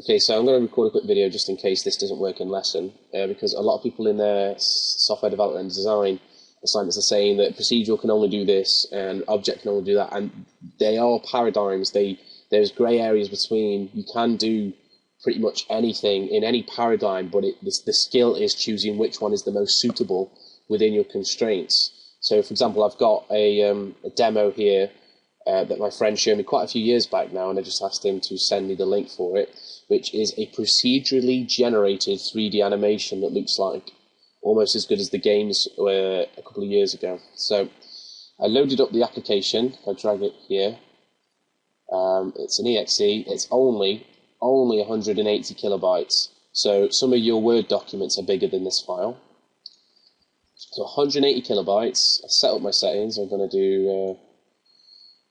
Okay, so I'm going to record a quick video just in case this doesn't work in lesson, because a lot of people in their software development and design assignments are saying that procedural can only do this and object can only do that, and they are paradigms. There's grey areas between. You can do pretty much anything in any paradigm, but the skill is choosing which one is the most suitable within your constraints. So, for example, I've got a demo here that my friend showed me quite a few years back now, and I just asked him to send me the link for it, which is a procedurally generated 3D animation that looks like almost as good as the games were a couple of years ago. So I loaded up the application. If I drag it here, it's an exe. It's only 180 kilobytes. So some of your Word documents are bigger than this file. So 180 kilobytes. I set up my settings. I'm going to do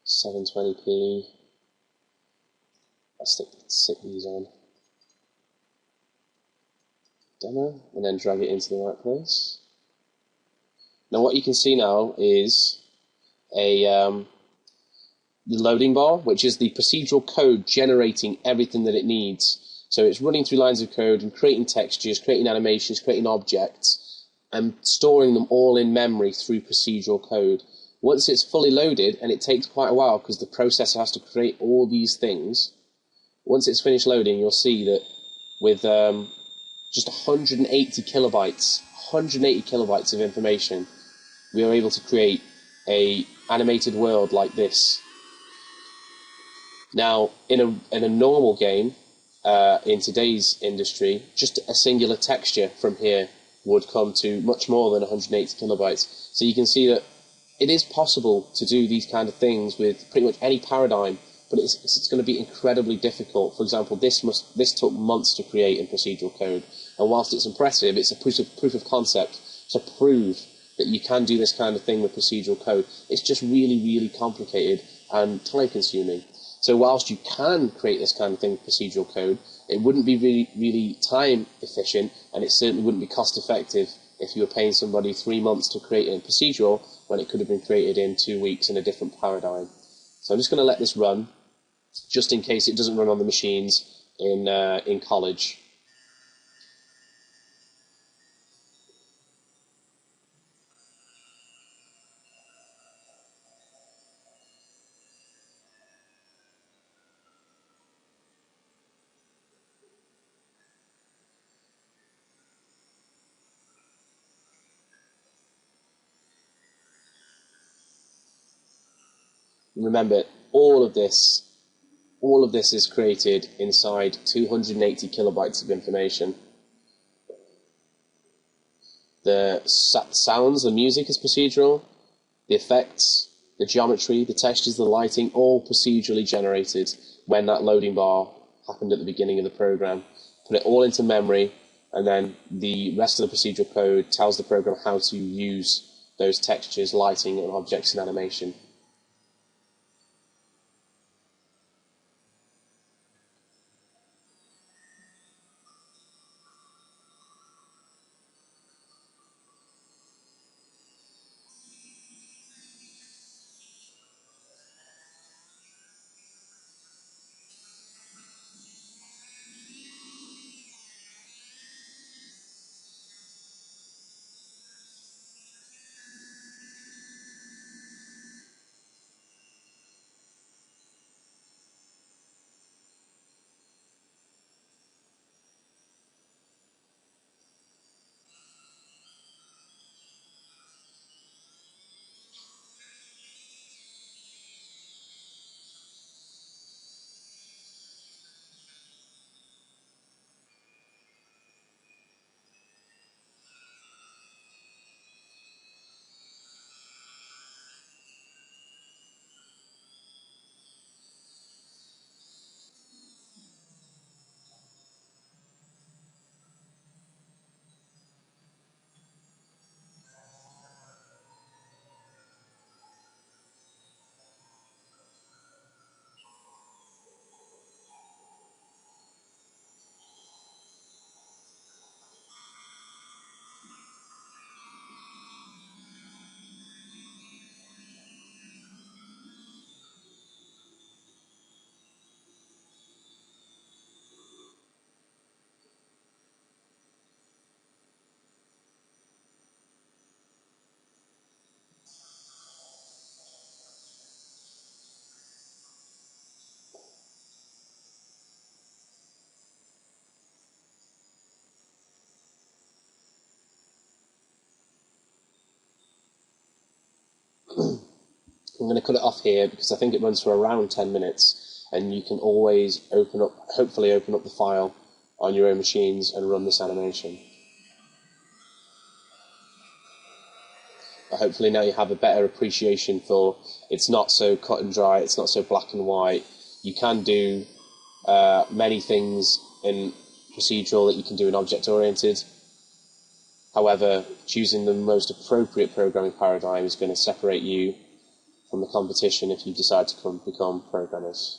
720p. I'll stick these on. Demo, and then drag it into the right place. Now what you can see now is the loading bar, which is the procedural code generating everything that it needs. So it's running through lines of code and creating textures, creating animations, creating objects, and storing them all in memory through procedural code. Once it's fully loaded, and it takes quite a while because the processor has to create all these things, once it's finished loading, you'll see that with just 180 kilobytes of information, we are able to create a animated world like this. Now, in a normal game, in today's industry, just a singular texture from here would come to much more than 180 kilobytes. So you can see that it is possible to do these kind of things with pretty much any paradigm, but it's going to be incredibly difficult. For example, this took months to create in procedural code, and whilst it's impressive, it's a proof of concept to prove that you can do this kind of thing with procedural code. It's just really, really complicated and time-consuming. So whilst you can create this kind of thing with procedural code, it wouldn't be really, really time efficient, and it certainly wouldn't be cost effective if you were paying somebody 3 months to create it in procedural when it could have been created in 2 weeks in a different paradigm. So I'm just going to let this run, just in case it doesn't run on the machines in college. Remember, all of this is created inside 280 kilobytes of information. The sounds, the music is procedural, the effects, the geometry, the textures, the lighting, all procedurally generated when that loading bar happened at the beginning of the program. Put it all into memory, and then the rest of the procedural code tells the program how to use those textures, lighting, and objects in animation. I'm going to cut it off here because I think it runs for around 10 minutes, and you can always hopefully open up the file on your own machines and run this animation. But hopefully now you have a better appreciation for it's not so cut and dry, it's not so black and white. You can do many things in procedural that you can do in object-oriented. However, choosing the most appropriate programming paradigm is going to separate you from the competition if you decide to become programmers.